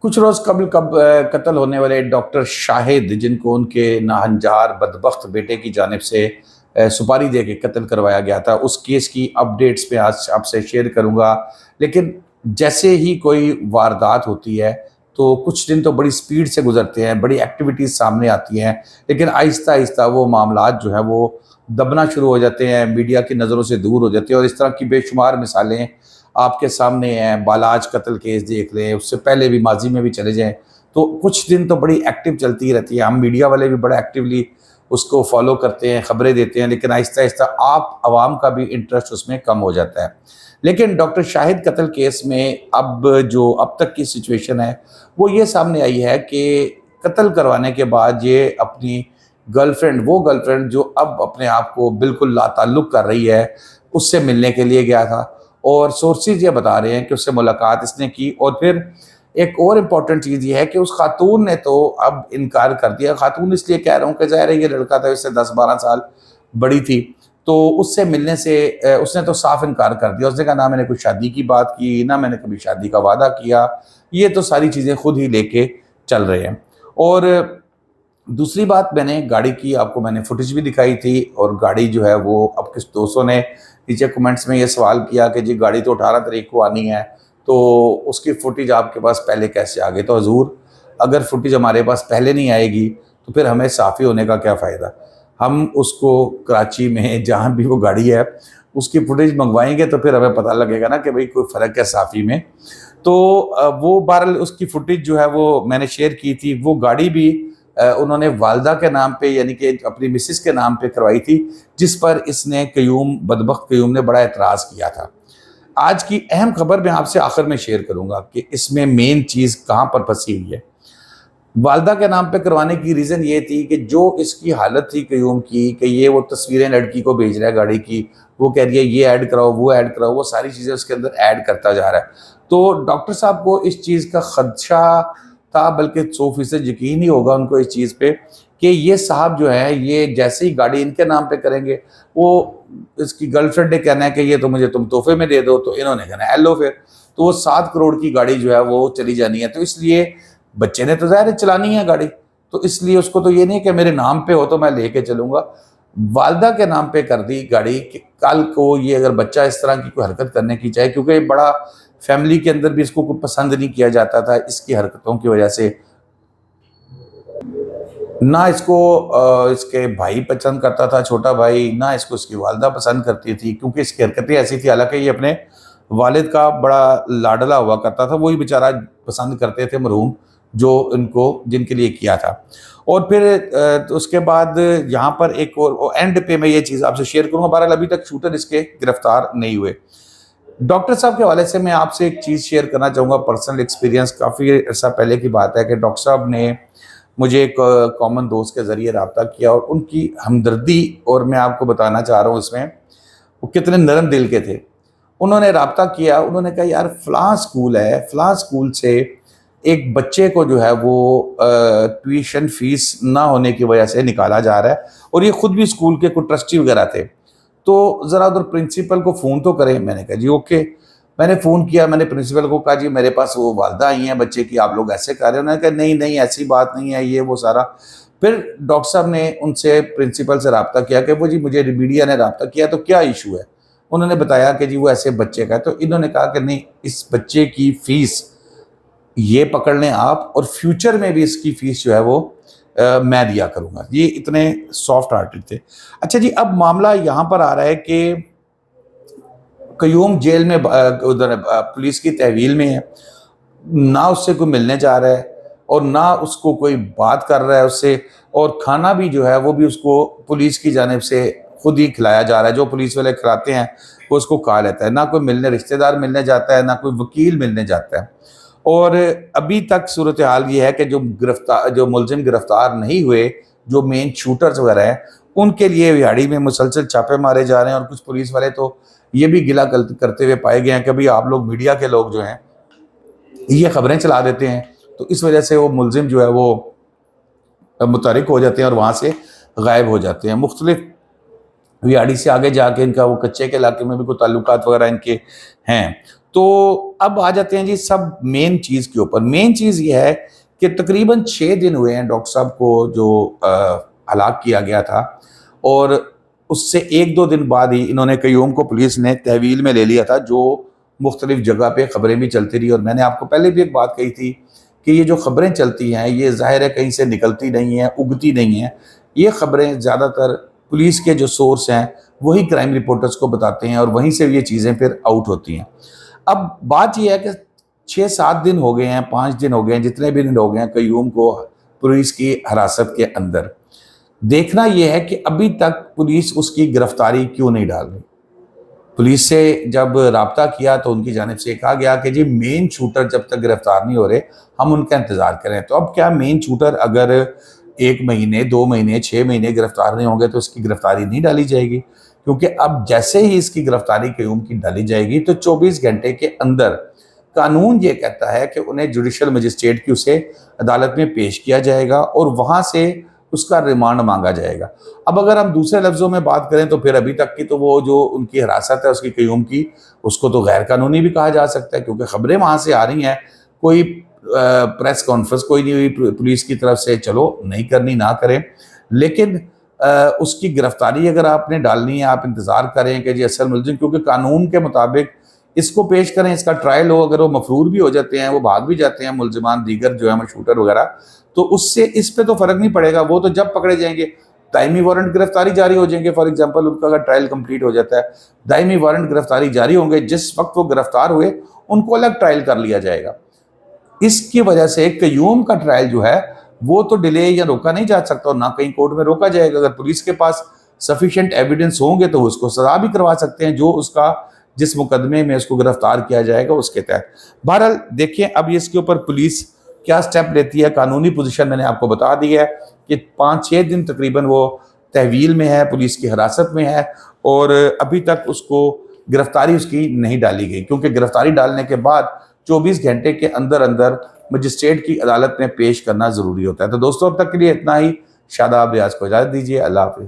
कुछ रोज़ कबल कत्ल होने वाले डॉक्टर शाहिद, जिनको उनके नाहंजार बदबख्त बेटे की जानिब से सुपारी दे के कत्ल करवाया गया था, उस केस की अपडेट्स मैं आज आपसे शेयर करूँगा। लेकिन जैसे ही कोई वारदात होती है, तो कुछ दिन तो बड़ी स्पीड से गुज़रते हैं, बड़ी एक्टिविटीज़ सामने आती हैं, लेकिन आहिस्ता-आहिस्ता वो मामलात जो हैं वो दबना शुरू हो जाते हैं, मीडिया की नज़रों से दूर हो जाते हैं और इस तरह की बेशुमार मिसालें आपके सामने हैं। बालाज कत्ल केस देख लें, उससे पहले भी माजी में भी चले जाएँ, तो कुछ दिन तो बड़ी एक्टिव चलती रहती है। हम मीडिया वाले भी बड़ा एक्टिवली उसको फॉलो करते हैं, खबरें देते हैं, लेकिन आहिस्ता-आहिस्ता आप अवाम का भी इंटरेस्ट उसमें कम हो जाता है। लेकिन डॉक्टर शाहिद कत्ल केस में अब तक की सिचुएशन है, वो ये सामने आई है कि कत्ल करवाने के बाद ये अपनी गर्लफ्रेंड जो अब अपने आप को बिल्कुल लाताल्लुक़ कर रही है, उससे मिलने के लिए गया था। और सोर्सेज ये बता रहे हैं कि उससे मुलाकात इसने की। और फिर एक और इम्पॉर्टेंट चीज़ ये है कि उस खातून ने तो अब इनकार कर दिया। खातून इसलिए कह रहा हूँ कि ज़ाहिर है ये लड़का था, इससे 10-12 साल बड़ी थी, तो उससे मिलने से उसने तो साफ इनकार कर दिया। उसने कहा ना मैंने कोई शादी की बात की, ना मैंने कभी शादी का वादा किया, ये तो सारी चीज़ें खुद ही लेके चल रहे हैं। और दूसरी बात, मैंने गाड़ी की आपको मैंने फुटेज भी दिखाई थी। और गाड़ी जो है वो, अब किस दोस्तों ने नीचे कमेंट्स में ये सवाल किया कि जी गाड़ी तो 18 तारीख को आनी है, तो उसकी फुटेज आपके पास पहले कैसे आ गई? तो हजूर, अगर फुटेज हमारे पास पहले नहीं आएगी तो फिर हमें साफ़ी होने का क्या फ़ायदा? हम उसको कराची में जहाँ भी वो गाड़ी है उसकी फुटेज मंगवाएंगे तो फिर हमें पता लगेगा ना कि भाई कोई फ़र्क है साफ़ी में। तो वो बहरहाल उसकी फुटेज जो है वो मैंने शेयर की थी। वो गाड़ी भी उन्होंने वालदा के नाम पे, यानी कि अपनी मिसिस के नाम पे करवाई थी, जिस पर इसने बदबख्त कयूम ने बड़ा एतराज़ किया था। आज की अहम खबर मैं आपसे आखिर में शेयर करूंगा कि इसमें मेन चीज़ कहाँ पर फंसी हुई है। वालदा के नाम पे करवाने की रीज़न ये थी कि जो इसकी हालत थी कयूम की, कि ये वो तस्वीरें लड़की को भेज रहा है गाड़ी की, वो कह रही है ये ऐड कराओ, वो ऐड कराओ, वो सारी चीज़ें उसके अंदर ऐड करता जा रहा है। तो डॉक्टर साहब को इस चीज़ का खदशा था, बल्कि 100% यकीन ही होगा उनको इस चीज़ पे कि ये साहब जो है, ये जैसे ही गाड़ी इनके नाम पे करेंगे, वो इसकी गर्लफ्रेंड ने कहना है कि ये तो मुझे तुम तोहफे में दे दो, तो इन्होंने कहना है लो फिर। तो वो 7 करोड़ की गाड़ी जो है वो चली जानी है। तो इसलिए बच्चे ने तो ज़ाहिर है चलानी है गाड़ी, तो इसलिए उसको तो ये नहीं कि मेरे नाम पे हो तो मैं लेके चलूँगा। वालदा के नाम पे कर दी गाड़ी कि कल को ये अगर बच्चा इस तरह की कोई हरकत करने की चाहे, क्योंकि ये बड़ा फैमिली के अंदर भी इसको कोई पसंद नहीं किया जाता था इसकी हरकतों की वजह से। ना इसको इसके भाई पसंद करता था, छोटा भाई, ना इसको इसकी वालदा पसंद करती थी, क्योंकि इसकी हरकतें ऐसी थी। हालांकि ये अपने वालिद का बड़ा लाडला हुआ करता था, वही बेचारा पसंद करते थे मरहूम, जो इनको जिनके लिए किया था। और फिर तो उसके बाद यहाँ पर एक और एंड पे मैं ये चीज़ आपसे शेयर करूँगा। बहरहाल अभी तक शूटर इसके गिरफ्तार नहीं हुए। डॉक्टर साहब के हवाले से मैं आपसे एक चीज़ शेयर करना चाहूँगा, पर्सनल एक्सपीरियंस। काफ़ी अर्सा पहले की बात है कि डॉक्टर साहब ने मुझे एक कॉमन दोस्त के ज़रिए रब्ता किया, और उनकी हमदर्दी, और मैं आपको बताना चाह रहा हूँ इसमें वो कितने नरम दिल के थे। उन्होंने रब्ता किया, उन्होंने कहा यार फ़लाँ स्कूल है, फ़लाँ स्कूल से एक बच्चे को जो है वो ट्यूशन फ़ीस ना होने की वजह से निकाला जा रहा है, और ये ख़ुद भी स्कूल के कोई ट्रस्टी वगैरह थे, तो ज़रा उधर प्रिंसिपल को फ़ोन तो करें। मैंने कहा जी ओके। मैंने फ़ोन किया, मैंने प्रिंसिपल को कहा जी मेरे पास वो वालदा आई हैं बच्चे की, आप लोग ऐसे कर रहे हैं? उन्होंने कहा नहीं नहीं ऐसी बात नहीं है, ये वो सारा। फिर डॉक्टर साहब ने उनसे, प्रिंसिपल से रब्ता किया कि वो जी मुझे मीडिया ने रब्ता किया, तो क्या इशू है? उन्होंने बताया कि जी वो ऐसे बच्चे का है। तो इन्होंने कहा कि नहीं, इस बच्चे की फ़ीस ये पकड़ लें आप, और फ्यूचर में भी इसकी फ़ीस जो है वो मैं दिया करूँगा। ये इतने सॉफ्ट हार्टेड थे। अच्छा जी, अब मामला यहाँ पर आ रहा है कि कयूम जेल में उधर पुलिस की तहवील में है, ना उससे कोई मिलने जा रहा है और ना उसको कोई बात कर रहा है उससे, और खाना भी जो है वो भी उसको पुलिस की जानिब से खुद ही खिलाया जा रहा है। जो पुलिस वाले खिलाते हैं वो उसको खा लेता है। ना कोई रिश्तेदार मिलने जाता है, ना कोई वकील मिलने जाता है। और अभी तक सूरत हाल ये है कि जो मुलजिम गिरफ्तार नहीं हुए, जो मेन शूटर्स वगैरह हैं, उनके लिए विहाड़ी में मुसलसल छापे मारे जा रहे हैं। और कुछ पुलिस वाले तो ये भी गिला करते हुए पाए गए हैं कि भाई आप लोग मीडिया के लोग जो हैं ये खबरें चला देते हैं, तो इस वजह से वो मुलजिम जो है वो मुतहरिक हो जाते हैं और वहाँ से गायब हो जाते हैं। मुख्तलिफ विहाड़ी से आगे जाके इनका वो कच्चे के इलाके में भी कोई ताल्लुकात वगैरह इनके हैं। تو اب آ جاتے ہیں جی سب مین چیز کے اوپر. مین چیز یہ ہے کہ تقریباً 6 دن ہوئے ہیں ڈاکٹر صاحب کو جو ہلاک کیا گیا تھا, اور اس سے 1-2 دن بعد ہی انہوں نے قیوم کو پولیس نے تحویل میں لے لیا تھا, جو مختلف جگہ پہ خبریں بھی چلتی رہی. اور میں نے آپ کو پہلے بھی ایک بات کہی تھی کہ یہ جو خبریں چلتی ہیں یہ ظاہر ہے کہیں سے نکلتی نہیں ہیں, اگتی نہیں ہیں. یہ خبریں زیادہ تر پولیس کے جو سورس ہیں وہی کرائم رپورٹرز کو بتاتے ہیں, اور وہیں سے یہ چیزیں پھر آؤٹ ہوتی ہیں. اب بات یہ ہے کہ 6-7 دن ہو گئے ہیں, 5 دن ہو گئے ہیں, جتنے بھی دن ہو گئے ہیں قیوم کو پولیس کی حراست کے اندر. دیکھنا یہ ہے کہ ابھی تک پولیس اس کی گرفتاری کیوں نہیں ڈال رہی. پولیس سے جب رابطہ کیا تو ان کی جانب سے کہا گیا کہ جی مین شوٹر جب تک گرفتار نہیں ہو رہے ہم ان کا انتظار کریں. تو اب کیا مین شوٹر اگر 1 مہینے 2 مہینے 6 مہینے گرفتار نہیں ہوں گے تو اس کی گرفتاری نہیں ڈالی جائے گی؟ کیونکہ اب جیسے ہی اس کی گرفتاری قیوم کی ڈالی جائے گی تو 24 گھنٹے کے اندر قانون یہ کہتا ہے کہ انہیں جوڈیشل مجسٹریٹ کی اسے عدالت میں پیش کیا جائے گا اور وہاں سے اس کا ریمانڈ مانگا جائے گا. اب اگر ہم دوسرے لفظوں میں بات کریں تو پھر ابھی تک کی تو وہ جو ان کی حراست ہے اس کی قیوم کی, اس کو تو غیر قانونی بھی کہا جا سکتا ہے, کیونکہ خبریں وہاں سے آ رہی ہیں. کوئی پریس کانفرنس کوئی نہیں ہوئی پولیس کی طرف سے, چلو نہیں کرنی نہ کریں, لیکن اس کی گرفتاری اگر آپ نے ڈالنی ہے آپ انتظار کریں کہ جی اصل ملزم, کیونکہ قانون کے مطابق اس کو پیش کریں, اس کا ٹرائل ہو. اگر وہ مفرور بھی ہو جاتے ہیں, وہ بھاگ بھی جاتے ہیں ملزمان دیگر جو ہیں شوٹر وغیرہ, تو اس سے اس پہ تو فرق نہیں پڑے گا. وہ تو جب پکڑے جائیں گے دائمی وارنٹ گرفتاری جاری ہو جائیں گے. فار ایگزامپل ان کا اگر ٹرائل کمپلیٹ ہو جاتا ہے دائمی وارنٹ گرفتاری جاری ہوں گے, جس وقت وہ گرفتار ہوئے ان کو الگ ٹرائل کر لیا جائے گا. اس کی وجہ سے قیوم کا ٹرائل جو ہے وہ تو ڈیلے یا روکا نہیں جا سکتا, اور نہ کہیں کورٹ میں روکا جائے گا. اگر پولیس کے پاس سفیشینٹ ایویڈنس ہوں گے تو اس کو سزا بھی کروا سکتے ہیں, جو اس کا جس مقدمے میں اس کو گرفتار کیا جائے گا اس کے تحت. بہرحال دیکھیں اب اس کے اوپر پولیس کیا سٹیپ لیتی ہے. قانونی پوزیشن میں نے آپ کو بتا دی ہے کہ 5-6 دن تقریباً وہ تحویل میں ہے, پولیس کی حراست میں ہے, اور ابھی تک اس کو گرفتاری اس کی نہیں ڈالی گئی, کیونکہ گرفتاری ڈالنے کے بعد 24 گھنٹے کے اندر اندر مجسٹریٹ کی عدالت میں پیش کرنا ضروری ہوتا ہے. تو دوستوں اب تک کے لیے اتنا ہی. شاداب ریاض کو اجازت دیجیے. اللہ حافظ.